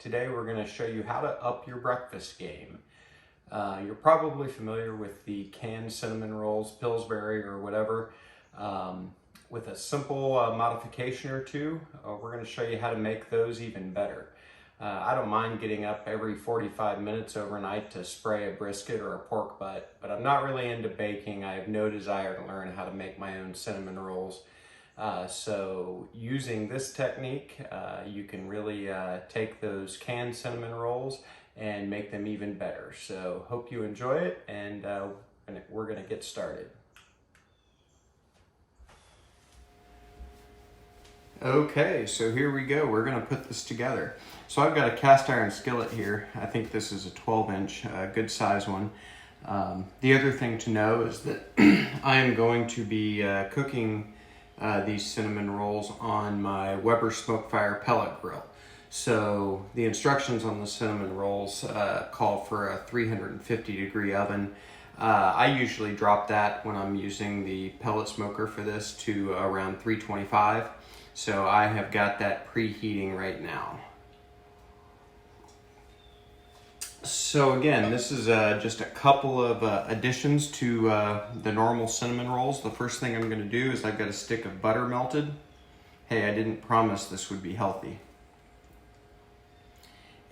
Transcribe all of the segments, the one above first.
Today we're going to show you how to up your breakfast game. You're probably familiar with the canned cinnamon rolls, Pillsbury or whatever. With a simple modification or two, we're going to show you how to make those even better. I don't mind getting up every 45 minutes overnight to spray a brisket or a pork butt, but I'm not really into baking. I have no desire to learn how to make my own cinnamon rolls. So using this technique, you can really take those canned cinnamon rolls and make them even better. So hope you enjoy it, and we're going to get started. Okay, so here we go. We're going to put this together. So I've got a cast iron skillet here. I think this is a 12-inch, good size one. The other thing to know is that I am going to be cooking these cinnamon rolls on my Weber Smokefire pellet grill. So the instructions on the cinnamon rolls call for a 350-degree oven. I usually drop that when I'm using the pellet smoker for this to around 325. So I have got that preheating right now. So again, this is just a couple of additions to the normal cinnamon rolls. The first thing I'm going to do is I've got a stick of butter melted. Hey, I didn't promise this would be healthy.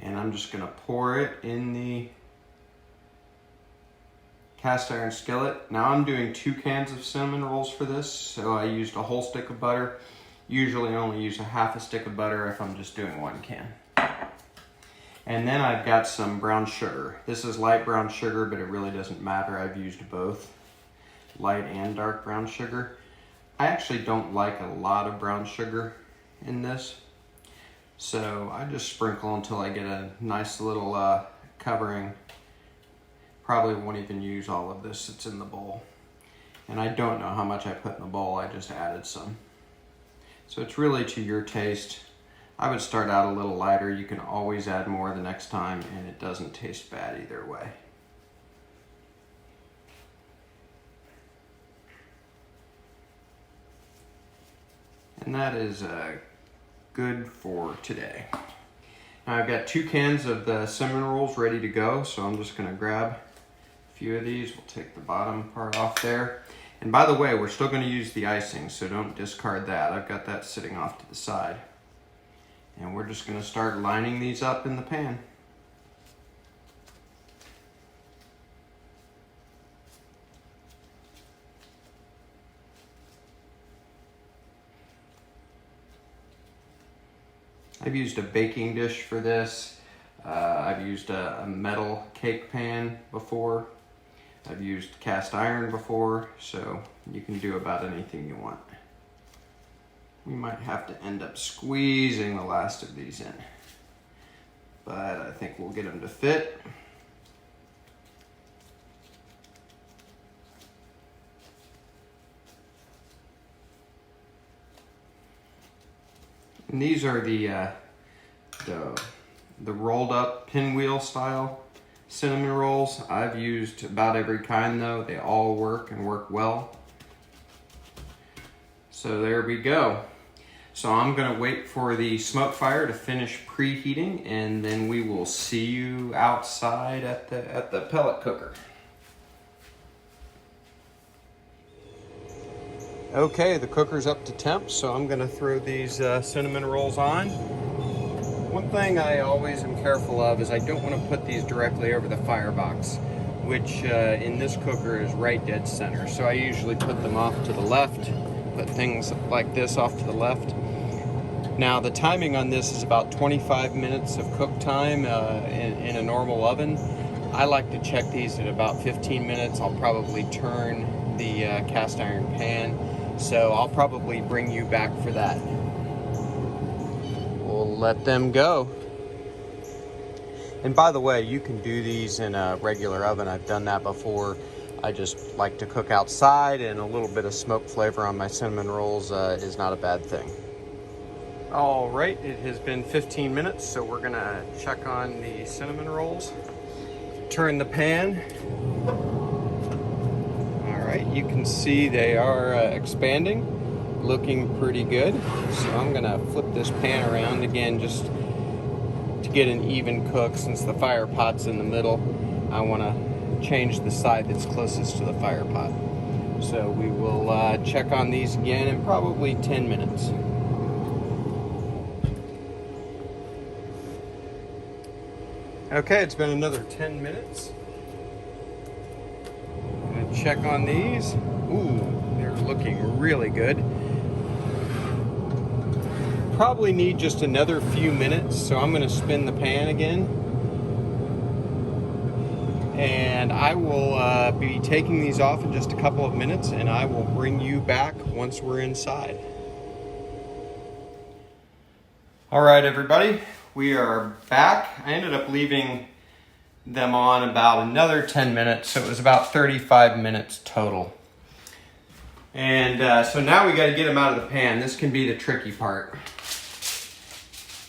And I'm just going to pour it in the cast iron skillet. Now I'm doing 2 cans of cinnamon rolls for this, so I used a whole stick of butter. Usually I only use a half a stick of butter if I'm just doing 1 can. And then I've got some brown sugar. This is light brown sugar, but it really doesn't matter. I've used both light and dark brown sugar. I actually don't like a lot of brown sugar in this, so I just sprinkle until I get a nice little covering. Probably won't even use all of this that's in the bowl. And I don't know how much I put in the bowl, I just added some. So it's really to your taste. I would start out a little lighter. You can always add more the next time, and it doesn't taste bad either way. And that is good for today. Now I've got 2 cans of the cinnamon rolls ready to go, so I'm just going to grab a few of these. We'll take the bottom part off there. And by the way, we're still going to use the icing, so don't discard that. I've got that sitting off to the side. And we're just going to start lining these up in the pan. I've used a baking dish for this. I've used a metal cake pan before. I've used cast iron before, so you can do about anything you want. We might have to end up squeezing the last of these in, but I think we'll get them to fit. And these are the rolled up pinwheel style cinnamon rolls. I've used about every kind though. They all work and work well. So there we go. So I'm gonna wait for the smoke fire to finish preheating, and then we will see you outside at the pellet cooker. Okay, the cooker's up to temp, so I'm gonna throw these cinnamon rolls on. One thing I always am careful of is I don't want to put these directly over the firebox, which in this cooker is right dead center. So I usually put them off to the left, put things like this off to the left. Now the timing on this is about 25 minutes of cook time in a normal oven. I like to check these at about 15 minutes. I'll probably turn the cast iron pan, so I'll probably bring you back for that. We'll let them go. And by the way, you can do these in a regular oven. I've done that before. I just like to cook outside, and a little bit of smoke flavor on my cinnamon rolls is not a bad thing. All right, it has been 15 minutes, so we're gonna check on the cinnamon rolls. Turn the pan. All right, you can see they are expanding. looking pretty good. So I'm gonna flip this pan around again just to get an even cook, since the fire pot's in the middle, I want to change the side that's closest to the fire pot. So we will check on these again in probably 10 minutes. Okay, it's been another 10 minutes. I'm gonna check on these. Ooh, they're looking really good. Probably need just another few minutes, so I'm gonna spin the pan again. And I will be taking these off in just a couple of minutes, and I will bring you back once we're inside. All right, everybody, we are back. I ended up leaving them on about another 10 minutes, so it was about 35 minutes total. And so now we got to get them out of the pan. This can be the tricky part.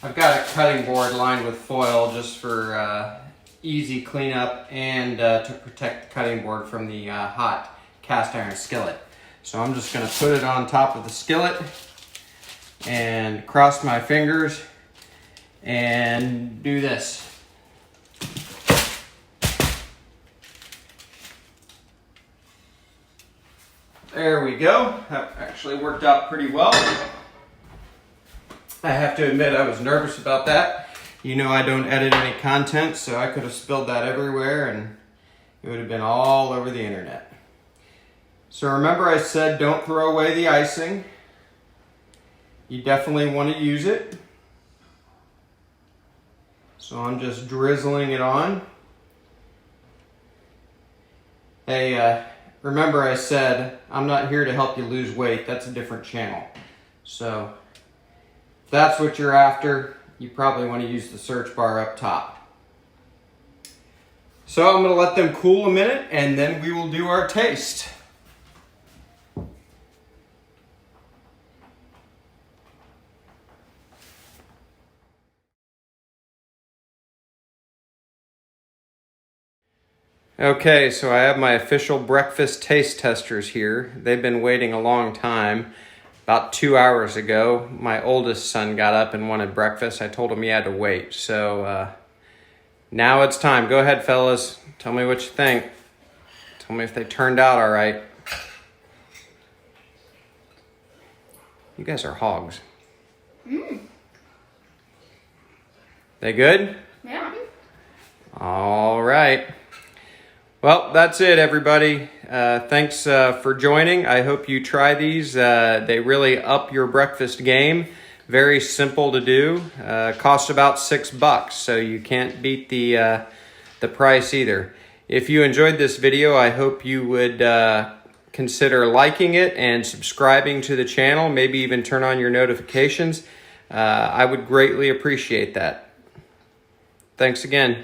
I've got a cutting board lined with foil just for easy cleanup and to protect the cutting board from the hot cast iron skillet. So I'm just going to put it on top of the skillet and cross my fingers and do this. There we go. That actually worked out pretty well. I have to admit I was nervous about that. You know I don't edit any content, so I could have spilled that everywhere and it would have been all over the internet. So remember I said don't throw away the icing. You definitely want to use it. So I'm just drizzling it on. Hey, remember I said I'm not here to help you lose weight. That's a different channel. So if that's what you're after, you probably want to use the search bar up top. So I'm going to let them cool a minute and then we will do our taste. Okay, so I have my official breakfast taste testers here. They've been waiting a long time. About 2 hours ago, my oldest son got up and wanted breakfast. I told him he had to wait. So now it's time. Go ahead, fellas. Tell me what you think. Tell me if they turned out all right. You guys are hogs. They good? Yeah. All right. Well, that's it, everybody. Thanks for joining. I hope you try these. They really up your breakfast game. Very simple to do. Cost about $6, so you can't beat the price either. If you enjoyed this video, I hope you would consider liking it and subscribing to the channel. Maybe even turn on your notifications. I would greatly appreciate that. Thanks again.